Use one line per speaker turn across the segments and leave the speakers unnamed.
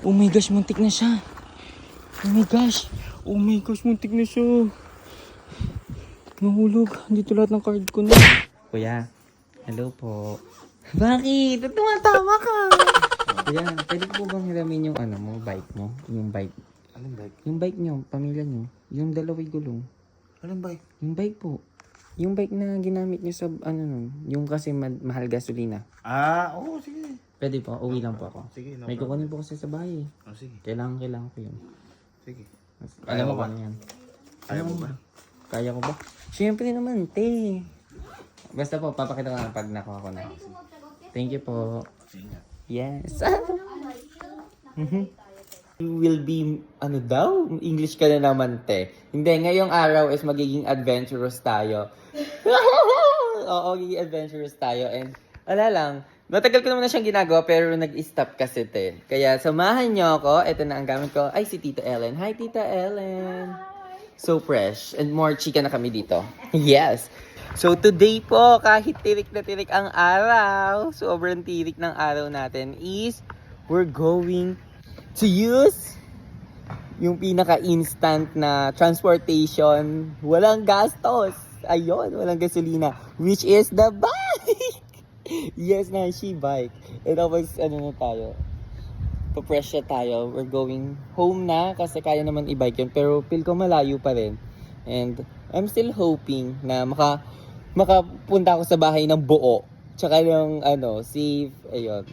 Oh my gosh, muntik na siya. Oh my gosh. Oh my gosh, muntik na siya. Nahulog. Dito lahat ng card ko na. Kuya, hello po. Bakit? Tumatawa ka. Kuya, pwede po bang hiramin yung ano mo, bike mo? Yung bike.
Anong bike?
Yung bike nyo, pamilya nyo. Yung dalaway gulong.
Anong bike?
Yung bike po. Yung bike na ginamit nyo sa ano nun. Yung kasi mahal gasolina.
Oo, sige.
Pwede po, uwi lang po ako.
Sige, no
May
problem.
kukunin po kasi sa bahay.
Sige.
Kailangan ko yun.
Sige.
Alam mo
ba?
kung ano yan.
Ayaw mo ba?
Kaya ko ba? Siyempre naman, te. Basta po, papakita ko na pag nakuha ko na. Thank you po.
Sige.
Yes. You will be, ano daw? English ka na naman, te. Hindi, ngayong araw is magiging adventurous tayo. Oo, magiging adventurous tayo. And, wala lang. Matagal ko naman na siyang ginagawa, pero nag-stop kasi, te. Kaya, samahan niyo ako. Ito na ang gamit ko. Ay, si Tita Ellen. Hi, Tita Ellen. So fresh. And more chika na kami dito. Yes. So, today po, kahit tirik na tirik ang araw, sobrang tirik ng araw natin is, we're going to use yung pinaka-instant na transportation. Walang gastos. Ayun, walang gasolina. Which is the bike. Yes na, she bike. And tapos, ano na tayo. Papresya tayo. We're going home na kasi kaya naman i-bike yun. Pero feel ko malayo pa rin. And I'm still hoping na makapunta ako sa bahay ng buo. Tsaka yung safe. Ayun.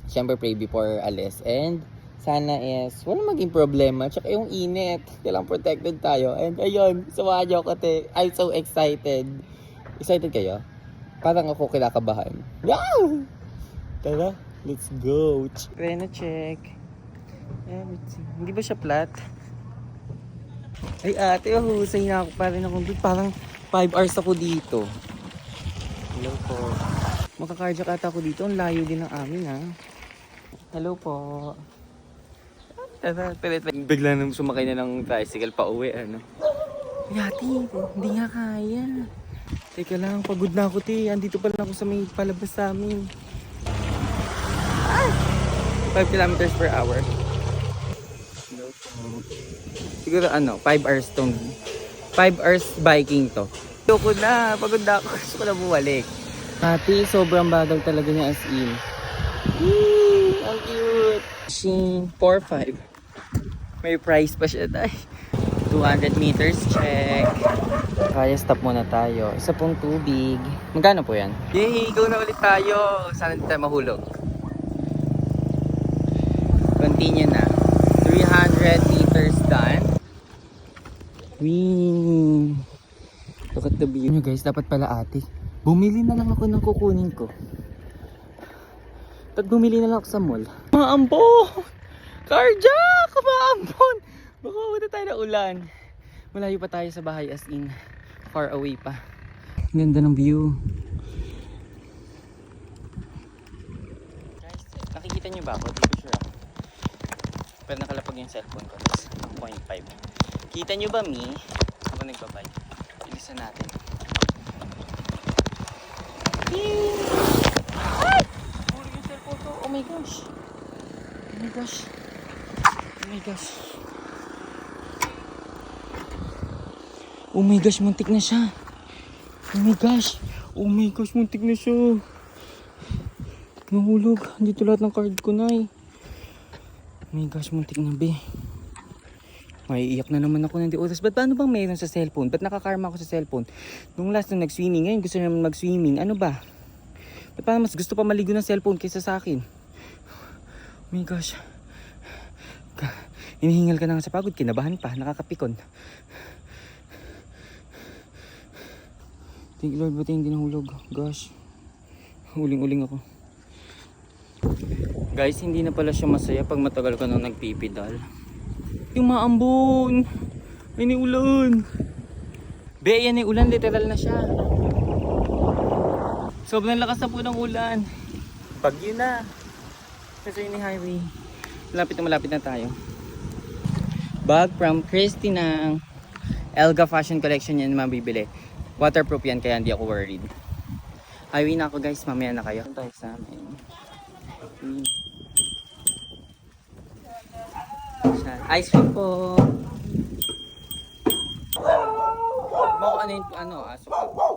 Siyempre pray before alis. And sana is wala maging problema. Tsaka yung init. Kailangan protected tayo. And ayun, samahan niyo ako, te. I'm so excited. Excited kayo? Parang ako kinakabahan. Yeah! Tara, let's go. Rena check. Everything. Hindi ba siya flat? Ay ate, husay na ako. Parang 5 hours ako dito. Hello po. Makakardiac ata ako dito. Ang layo din ng amin, ha. Hello po. Tara, bigla nang sumakay na ng tricycle pa uwi, ano. Ay ate, hindi nga kaya. Teka lang, pagod na ako, te. Andito pa lang ako sa may palabas sa amin. 5 kilometers per hour. Siguro 5 hours tong 5 hours biking to. Ayoko na, pagod na ako. Gusto ko na bumalik. Ate, sobrang bagal talaga niya as in. Ang cute. Machine 4-5. May price pa siya, tay. 200 meters, check. Kaya stop muna tayo. Isa pong tubig. Magkano po yan? Yay! Go na ulit tayo. Sana hindi tayo mahulog. Continue na. 300 meters done. Wee! Look at the view. Guys, dapat pala ate. Bumili na lang ako ng kukunin ko. At bumili na lang ako sa mall. Maambon! Carjack! Maambon! Baka wala tayo na ulan. Malayo pa tayo sa bahay as in. Far away pa. Ganda ng view. Guys, nakikita nyo ba ako? Di ko sure ako. Pero nakalapag yung cellphone ko. 1.5. Kita nyo ba me? Ako nagbabay. Bilisan natin. Ay! Puro yung cellphone ko. Oh my gosh. Oh my gosh. Oh my gosh. Oh my gosh, muntik na siya. Oh my gosh. Oh my gosh, muntik na siya. Nahulog. Dito lahat ng card ko na eh. Oh my gosh, muntik na be. Maiiyak na naman ako ng di oras. Ba't paano bang mayroon sa cellphone? Ba't nakakarma ako sa cellphone? Nung last nung nag-swimming, ngayon gusto naman mag-swimming. Ano ba? Ba't parang mas gusto pa maligo ng cellphone kaysa sa akin? Oh my gosh. Hinihingal ka na nga sa pagod. Kinabahan pa. Nakakapikon. Thank you Lord, buti hindi nahulog. Gosh. Uling-uling ako. Guys, hindi na pala siya masaya pag matagal ka nang nagpipidal. Yung maambon. Ay, ni ulan. Be, yan ay ulan. Literal na siya. Sobrang lakas na po ng ulan. Bagyo na. Kasi yun yung highway. Malapit na tayo. Bag from Christina. Elga Fashion Collection yan mabibili. Waterproof yan kaya hindi ako worried. Highway na ako guys. Mamaya na kayo. Tayo sa amin. Siya. Ice cream po. Bako ano yung aso ko.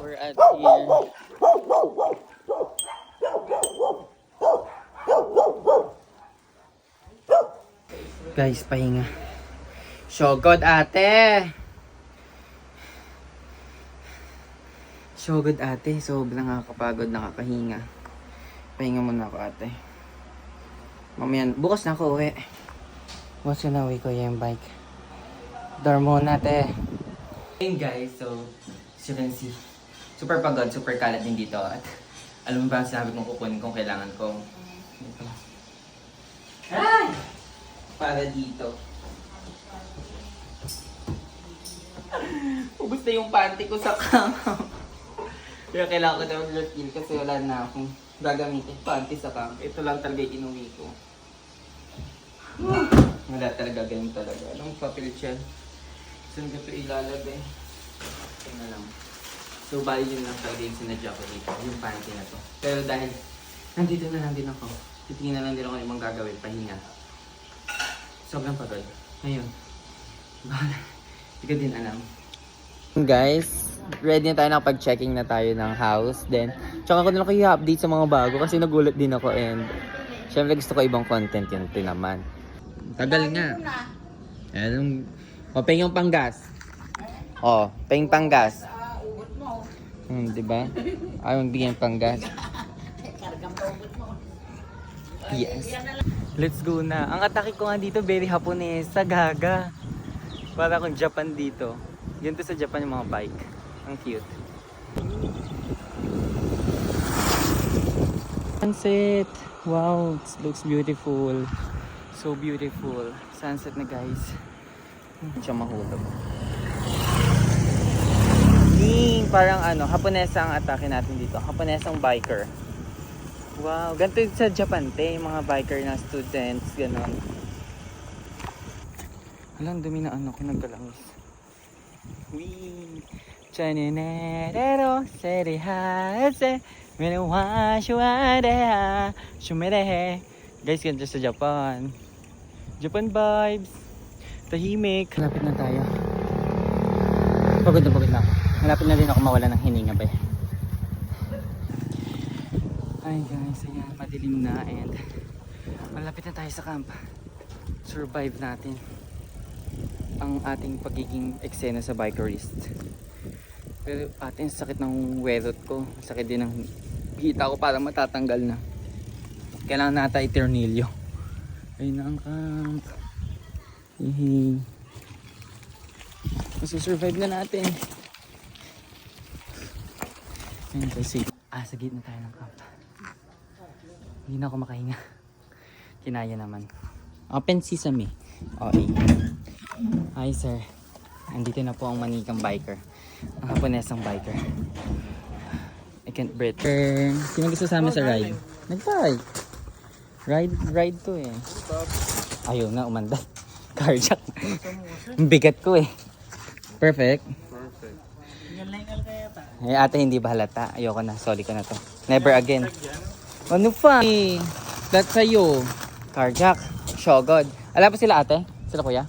We're at here. Guys, pahinga. So good, ate. So good, ate. Sobrang nakakapagod, nakakahinga. Pahinga muna ako, ate. Mamaya, bukas na ako uwi. Bukas ko na uwi ko yung bike. Dormo na, ate. Hey guys, so as you can see, super pagod, super kalat din dito. At alam mo ba ang sinabi kong kukunin kung kailangan kong... Ay! Para dito. Ubus na yung panty ko sa kama. Kaya kailangan ko na mag-refill kasi wala na akong gagamitin panty sa kama. Ito lang talaga yung inuwi ko. Wala talaga, ganun talaga. Anong papilit siya? Saan ko ito ilalagay? Ito na lang. So, bali yun lang talaga yung sinadya ko dito. Yung panty na to. Pero dahil nandito na lang din ako. Titingin na lang din ako yung mga gagawin. Pahinga. Sobrang pagod. Ngayon. Bahala. Hindi ko din alam. Guys, ready na tayo, nakapag-checking na tayo ng house. Then, tsaka ko na lang kayo update sa mga bago kasi nagulat din ako and syempre gusto ko ibang content yun naman. Tagal nga. Ayan, peng yung panggas. Peng panggas. Diba? Ayaw magbigay ng panggas. Yes. Let's go na. Ang atake ko nga dito, very Japonesa, gaga. Para akong Japan dito. Yun to sa Japan yung mga bike. Ang cute. Sunset. Wow, it looks beautiful. So beautiful. Sunset na guys. Siya mahulog. Parang Japonesa ang atake natin dito. Japonesang biker. Wow, ganito yung sa Japan, te. Yung mga biker na students, gano'n. Alam, dumi na kinagkalangis. Wee! Chaninero, serihase, minuwa, shuadeha, shumerehe. Guys, ganito sa Japan. Japan vibes. Tahimik. Malapit na tayo. Pagod na ako. Malapit na din ako mawala ng hininga ba. Hi guys, ayan, madilim na and malapit na tayo sa camp. Survive natin ang ating pagiging eksena sa bikerist. Pero ating sakit ng werot ko, sakit din ng hita ko para matatanggal na. Kailangan nata iternilyo. Ayun na ang camp. Hihi. Masusurvive na natin. Ayun guys, sa gitna tayo ng camp. Hindi na ako makahinga. Kinaya naman. Open sesame. Okay. Hi sir. Andito na po ang manikang biker. Ang Japonesang biker. I can't breathe. Sino gusto sa amin sa ride? Nag-bike. Ride to eh. Ayaw na, umanda. Carjack. Ang bigat ko eh. Perfect. Eh, ate hindi ba halata? Ayoko na. Sorry ko na to. Never again. Ano pa? That's sa'yo. Carjack. Shogod. Ala pa sila ate? Sila kuya?